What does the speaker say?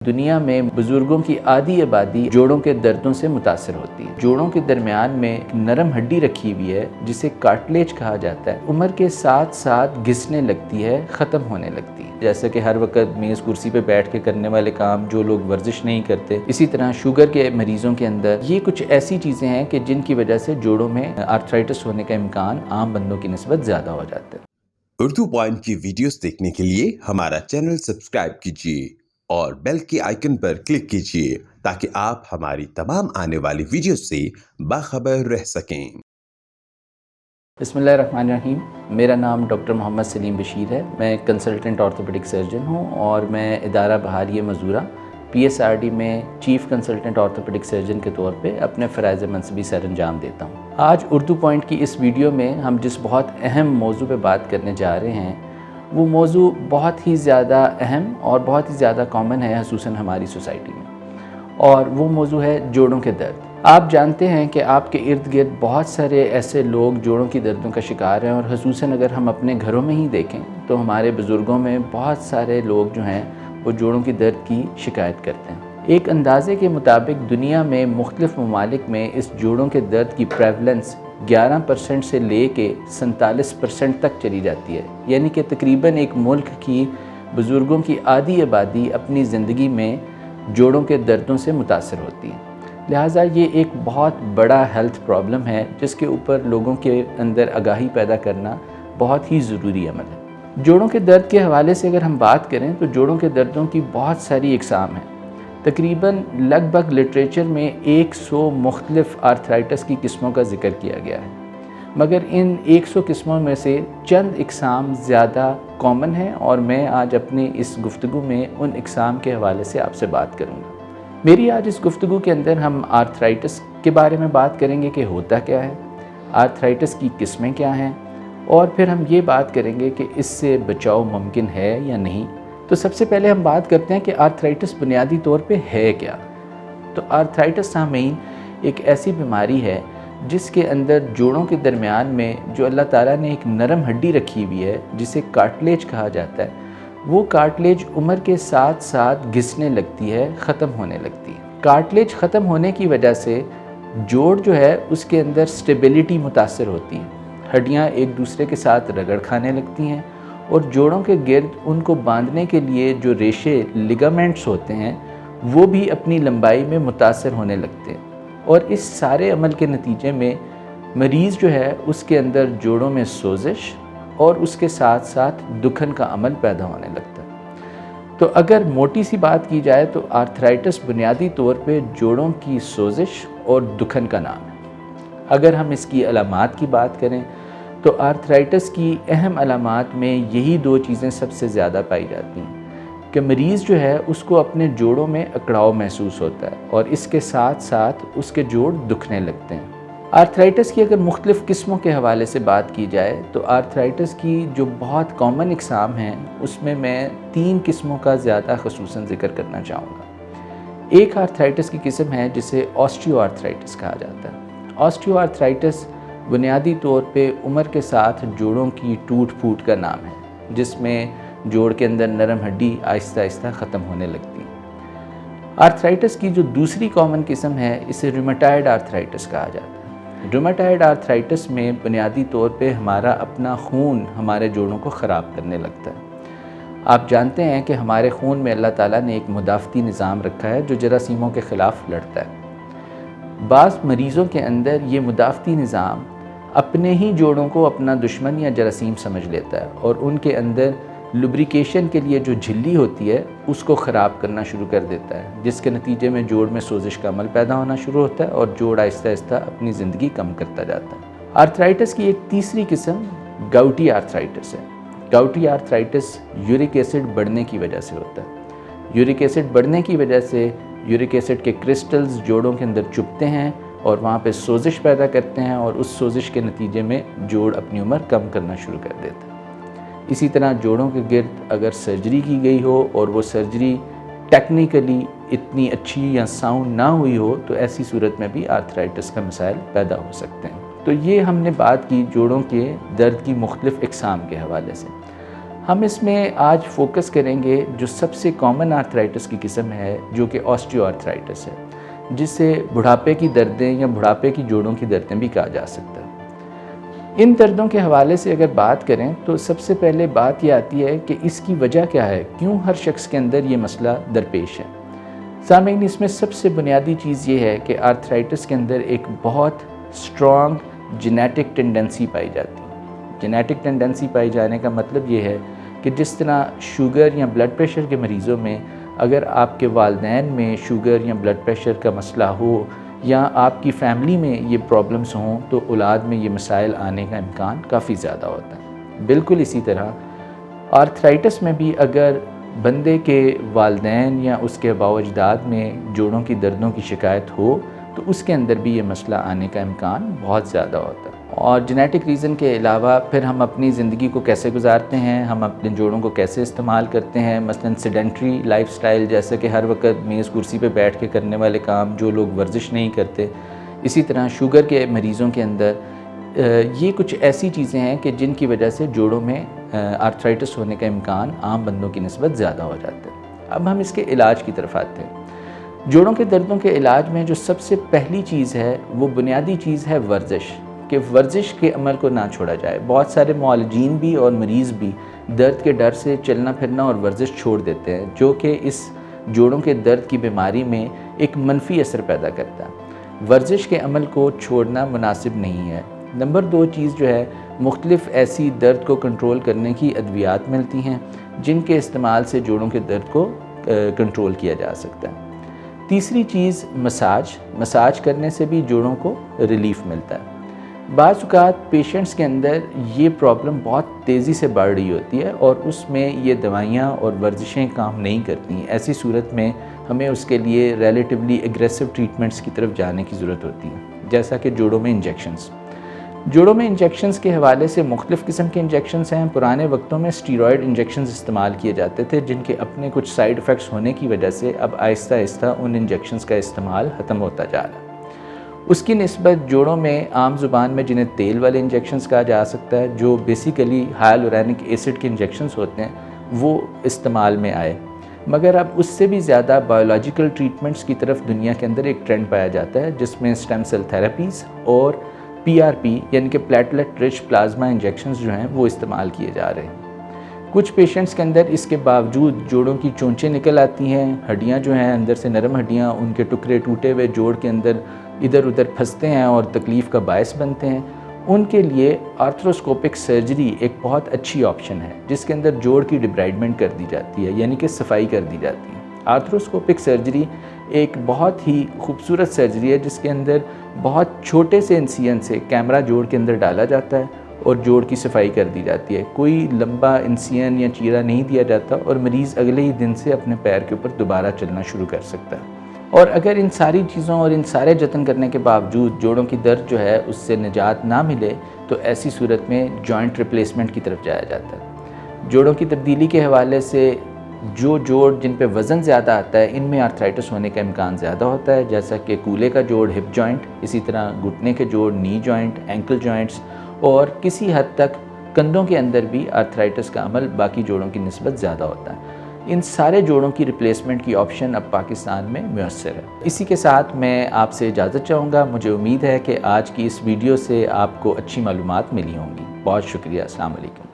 دنیا میں بزرگوں کی آدھی آبادی جوڑوں کے دردوں سے متاثر ہوتی ہے۔ جوڑوں کے درمیان میں ایک نرم ہڈی رکھی ہوئی ہے جسے کارٹلیج کہا جاتا ہے۔ عمر کے ساتھ ساتھ گھسنے لگتی ہے، ختم ہونے لگتی ہے۔ جیسے کہ ہر وقت میز کرسی پہ بیٹھ کے کرنے والے کام جو لوگ ورزش نہیں کرتے، اسی طرح شوگر کے مریضوں کے اندر یہ کچھ ایسی چیزیں ہیں کہ جن کی وجہ سے جوڑوں میں آرتھرائٹس ہونے کا امکان عام بندوں کی نسبت زیادہ ہو جاتا ہے۔ اردو پوائنٹ کی ویڈیوز دیکھنے کے لیے ہمارا چینل سبسکرائب کیجیے اور بیل کے آئیکن پر کلک کیجیے تاکہ آپ ہماری تمام آنے والی ویڈیوز سے باخبر رہ سکیں۔ بسم اللہ الرحمن الرحیم۔ میرا نام ڈاکٹر محمد سلیم بشیر ہے۔ میں کنسلٹنٹ آرتھوپیڈک سرجن ہوں اور میں ادارہ بحاریہ مزورہ PSRD میں چیف کنسلٹنٹ آرتھوپیڈک سرجن کے طور پہ اپنے فرائض منصبی سر انجام دیتا ہوں۔ آج اردو پوائنٹ کی اس ویڈیو میں ہم جس بہت اہم موضوع پہ بات کرنے جا رہے ہیں وہ موضوع بہت ہی زیادہ اہم اور بہت ہی زیادہ کامن ہے خصوصاً ہماری سوسائٹی میں، اور وہ موضوع ہے جوڑوں کے درد۔ آپ جانتے ہیں کہ آپ کے ارد گرد بہت سارے ایسے لوگ جوڑوں کی دردوں کا شکار ہیں، اور خصوصاً اگر ہم اپنے گھروں میں ہی دیکھیں تو ہمارے بزرگوں میں بہت سارے لوگ جو ہیں وہ جوڑوں کی درد کی شکایت کرتے ہیں۔ ایک اندازے کے مطابق دنیا میں مختلف ممالک میں اس جوڑوں کے درد کی پریولنس 11% سے لے کے 47% تک چلی جاتی ہے، یعنی کہ تقریباً ایک ملک کی بزرگوں کی آدھی آبادی اپنی زندگی میں جوڑوں کے دردوں سے متاثر ہوتی ہے۔ لہٰذا یہ ایک بہت بڑا ہیلتھ پرابلم ہے جس کے اوپر لوگوں کے اندر آگاہی پیدا کرنا بہت ہی ضروری عمل ہے۔ جوڑوں کے درد کے حوالے سے اگر ہم بات کریں تو جوڑوں کے دردوں کی بہت ساری اقسام ہیں۔ تقریباً لگ بھگ لٹریچر میں 100 مختلف آرتھرائٹس کی قسموں کا ذکر کیا گیا ہے، مگر ان 100 قسموں میں سے چند اقسام زیادہ کامن ہیں، اور میں آج اپنی اس گفتگو میں ان اقسام کے حوالے سے آپ سے بات کروں گا۔ میری آج اس گفتگو کے اندر ہم آرتھرائٹس کے بارے میں بات کریں گے کہ ہوتا کیا ہے، آرتھرائٹس کی قسمیں کیا ہیں، اور پھر ہم یہ بات کریں گے کہ اس سے بچاؤ ممکن ہے یا نہیں۔ تو سب سے پہلے ہم بات کرتے ہیں کہ آرتھرائٹس بنیادی طور پہ ہے کیا۔ تو آرتھرائٹس سامعین ایک ایسی بیماری ہے جس کے اندر جوڑوں کے درمیان میں جو اللہ تعالیٰ نے ایک نرم ہڈی رکھی ہوئی ہے جسے کارٹلیج کہا جاتا ہے، وہ کارٹلیج عمر کے ساتھ ساتھ گھسنے لگتی ہے، ختم ہونے لگتی ہے۔ کارٹلیج ختم ہونے کی وجہ سے جوڑ جو ہے اس کے اندر سٹیبلٹی متاثر ہوتی ہے، ہڈیاں ایک دوسرے کے ساتھ رگڑ کھانے لگتی ہیں، اور جوڑوں کے گرد ان کو باندھنے کے لیے جو ریشے لیگامنٹس ہوتے ہیں وہ بھی اپنی لمبائی میں متاثر ہونے لگتے ہیں، اور اس سارے عمل کے نتیجے میں مریض جو ہے اس کے اندر جوڑوں میں سوزش اور اس کے ساتھ ساتھ دکھن کا عمل پیدا ہونے لگتا ہے۔ تو اگر موٹی سی بات کی جائے تو آرتھرائٹس بنیادی طور پہ جوڑوں کی سوزش اور دکھن کا نام ہے۔ اگر ہم اس کی علامات کی بات کریں تو آرتھرائٹس کی اہم علامات میں یہی دو چیزیں سب سے زیادہ پائی جاتی ہیں کہ مریض جو ہے اس کو اپنے جوڑوں میں اکڑاؤ محسوس ہوتا ہے، اور اس کے ساتھ ساتھ اس کے جوڑ دکھنے لگتے ہیں۔ آرتھرائٹس کی اگر مختلف قسموں کے حوالے سے بات کی جائے تو آرتھرائٹس کی جو بہت کامن اقسام ہیں اس میں 3 قسموں کا زیادہ خصوصاً ذکر کرنا چاہوں گا۔ ایک آرتھرائٹس کی قسم ہے جسے آسٹیو آرتھرائٹس کہا جاتا ہے۔ آسٹیو آرتھرائٹس بنیادی طور پہ عمر کے ساتھ جوڑوں کی ٹوٹ پھوٹ کا نام ہے، جس میں جوڑ کے اندر نرم ہڈی آہستہ آہستہ ختم ہونے لگتی ہے۔ آرتھرائٹس کی جو دوسری کامن قسم ہے اسے ریومیٹائڈ آرتھرائٹس کہا جاتا ہے۔ ریومیٹائڈ آرتھرائٹس میں بنیادی طور پہ ہمارا اپنا خون ہمارے جوڑوں کو خراب کرنے لگتا ہے۔ آپ جانتے ہیں کہ ہمارے خون میں اللہ تعالیٰ نے ایک مدافعتی نظام رکھا ہے جو جراثیموں کے خلاف لڑتا ہے۔ بعض مریضوں کے اندر یہ مدافعتی نظام اپنے ہی جوڑوں کو اپنا دشمن یا جراثیم سمجھ لیتا ہے، اور ان کے اندر لبریکیشن کے لیے جو جھلی ہوتی ہے اس کو خراب کرنا شروع کر دیتا ہے، جس کے نتیجے میں جوڑ میں سوزش کا عمل پیدا ہونا شروع ہوتا ہے اور جوڑ آہستہ آہستہ اپنی زندگی کم کرتا جاتا ہے۔ آرتھرائٹس کی ایک تیسری قسم گاؤٹی آرتھرائٹس ہے۔ گاؤٹی آرتھرائٹس یورک ایسڈ بڑھنے کی وجہ سے ہوتا ہے۔ یورک ایسڈ بڑھنے کی وجہ سے یورک ایسڈ کے کرسٹلز جوڑوں کے اندر چپتے ہیں اور وہاں پہ سوزش پیدا کرتے ہیں، اور اس سوزش کے نتیجے میں جوڑ اپنی عمر کم کرنا شروع کر دیتا ہے۔ اسی طرح جوڑوں کے گرد اگر سرجری کی گئی ہو اور وہ سرجری ٹیکنیکلی اتنی اچھی یا ساؤنڈ نہ ہوئی ہو تو ایسی صورت میں بھی آرتھرائٹس کا مسائل پیدا ہو سکتے ہیں۔ تو یہ ہم نے بات کی جوڑوں کے درد کی مختلف اقسام کے حوالے سے۔ ہم اس میں آج فوکس کریں گے جو سب سے کامن آرتھرائٹس کی قسم ہے جو کہ آسٹیو آرتھرائٹس ہے، جسے بڑھاپے کی دردیں یا بڑھاپے کی جوڑوں کی دردیں بھی کہا جا سکتا ہے۔ ان دردوں کے حوالے سے اگر بات کریں تو سب سے پہلے بات یہ آتی ہے کہ اس کی وجہ کیا ہے، کیوں ہر شخص کے اندر یہ مسئلہ درپیش ہے۔ سامعین، اس میں سب سے بنیادی چیز یہ ہے کہ آرتھرائٹس کے اندر ایک بہت اسٹرانگ جینیٹک ٹینڈنسی پائی جاتی ہے۔ جینیٹک ٹینڈنسی پائی جانے کا مطلب یہ ہے کہ جس طرح شوگر یا بلڈ پریشر کے مریضوں میں اگر آپ کے والدین میں شوگر یا بلڈ پریشر کا مسئلہ ہو یا آپ کی فیملی میں یہ پرابلمس ہوں تو اولاد میں یہ مسائل آنے کا امکان کافی زیادہ ہوتا ہے۔ بالکل اسی طرح آرتھرائٹس میں بھی اگر بندے کے والدین یا اس کے آباء و اجداد میں جوڑوں کی دردوں کی شکایت ہو تو اس کے اندر بھی یہ مسئلہ آنے کا امکان بہت زیادہ ہوتا ہے۔ اور جینیٹک ریزن کے علاوہ پھر ہم اپنی زندگی کو کیسے گزارتے ہیں، ہم اپنے جوڑوں کو کیسے استعمال کرتے ہیں، مثلا سیڈنٹری لائف سٹائل، جیسے کہ ہر وقت میز کرسی پہ بیٹھ کے کرنے والے کام جو لوگ ورزش نہیں کرتے، اسی طرح شوگر کے مریضوں کے اندر یہ کچھ ایسی چیزیں ہیں کہ جن کی وجہ سے جوڑوں میں آرتھرائٹس ہونے کا امکان عام بندوں کی نسبت زیادہ ہو جاتا ہے۔ اب ہم اس کے علاج کی طرف آتے ہیں۔ جوڑوں کے دردوں کے علاج میں جو سب سے پہلی چیز ہے وہ بنیادی چیز ہے ورزش، کہ ورزش کے عمل کو نہ چھوڑا جائے۔ بہت سارے معالجین بھی اور مریض بھی درد کے ڈر سے چلنا پھرنا اور ورزش چھوڑ دیتے ہیں، جو کہ اس جوڑوں کے درد کی بیماری میں ایک منفی اثر پیدا کرتا ہے۔ ورزش کے عمل کو چھوڑنا مناسب نہیں ہے۔ نمبر 2 چیز جو ہے، مختلف ایسی درد کو کنٹرول کرنے کی ادویات ملتی ہیں جن کے استعمال سے جوڑوں کے درد کو کنٹرول کیا جا سکتا ہے۔ تیسری چیز مساج کرنے سے بھی جوڑوں کو ریلیف ملتا ہے۔ بعض اوقات پیشنٹس کے اندر یہ پرابلم بہت تیزی سے بڑھ رہی ہوتی ہے اور اس میں یہ دوائیاں اور ورزشیں کام نہیں کرتی۔ ایسی صورت میں ہمیں اس کے لیے ریلیٹیولی ایگریسو ٹریٹمنٹس کی طرف جانے کی ضرورت ہوتی ہے، جیسا کہ جوڑوں میں انجیکشنز۔ جوڑوں میں انجیکشنز کے حوالے سے مختلف قسم کے انجیکشنز ہیں۔ پرانے وقتوں میں اسٹیرائڈ انجیکشنز استعمال کیے جاتے تھے جن کے اپنے کچھ سائیڈ ایفیکٹس ہونے کی وجہ سے اب آہستہ آہستہ ان انجیکشنز کا استعمال ختم ہوتا جا رہا ہے۔ اس کی نسبت جوڑوں میں عام زبان میں جنہیں تیل والے انجیکشنز کہا جا سکتا ہے، جو بیسیکلی ہائیلورونک ایسڈ کے انجیکشنز ہوتے ہیں، وہ استعمال میں آئے۔ مگر اب اس سے بھی زیادہ بایولوجیکل ٹریٹمنٹس کی طرف دنیا کے اندر ایک ٹرینڈ پایا جاتا ہے، جس میں اسٹیم سیل تھیراپیز اور PRP یعنی کہ پلیٹلیٹ رچ پلازما انجیکشنز جو ہیں وہ استعمال کیے جا رہے ہیں۔ کچھ پیشنٹس کے اندر اس کے باوجود جوڑوں کی چونچیں نکل آتی ہیں، ہڈیاں جو ہیں اندر سے نرم ہڈیاں، ان کے ٹکڑے ٹوٹے ہوئے جوڑ کے اندر ادھر ادھر پھنستے ہیں اور تکلیف کا باعث بنتے ہیں۔ ان کے لیے آرتھروسکوپک سرجری ایک بہت اچھی آپشن ہے، جس کے اندر جوڑ کی ڈیبرائڈمنٹ کر دی جاتی ہے، یعنی کہ صفائی کر دی جاتی ہے۔ آرتھروسکوپک سرجری ایک بہت ہی خوبصورت سرجری ہے جس کے اندر بہت چھوٹے سے انسین سے کیمرہ جوڑ کے اندر ڈالا جاتا ہے اور جوڑ کی صفائی کر دی جاتی ہے۔ کوئی لمبا انسین یا چیرا نہیں دیا جاتا اور مریض اگلے ہی دن سے اپنے پیر کے اوپر دوبارہ چلنا شروع کر سکتا ہے۔ اور اگر ان ساری چیزوں اور ان سارے جتن کرنے کے باوجود جوڑوں کی درد جو ہے اس سے نجات نہ ملے تو ایسی صورت میں جوائنٹ ریپلیسمنٹ کی طرف جایا جاتا ہے۔ جوڑوں کی تبدیلی کے حوالے سے جو جوڑ جن پہ وزن زیادہ آتا ہے ان میں آرتھرائٹس ہونے کا امکان زیادہ ہوتا ہے، جیسا کہ کولے کا جوڑ ہپ جوائنٹ، اسی طرح گھٹنے کے جوڑ نی جوائنٹ، اینکل جوائنٹس، اور کسی حد تک کندھوں کے اندر بھی آرتھرائٹس کا عمل باقی جوڑوں کی نسبت زیادہ ہوتا ہے۔ ان سارے جوڑوں کی ریپلیسمنٹ کی آپشن اب پاکستان میں میسر ہے۔ اسی کے ساتھ میں آپ سے اجازت چاہوں گا۔ مجھے امید ہے کہ آج کی اس ویڈیو سے آپ کو اچھی معلومات ملی ہوں گی۔ بہت شکریہ۔ السلام علیکم۔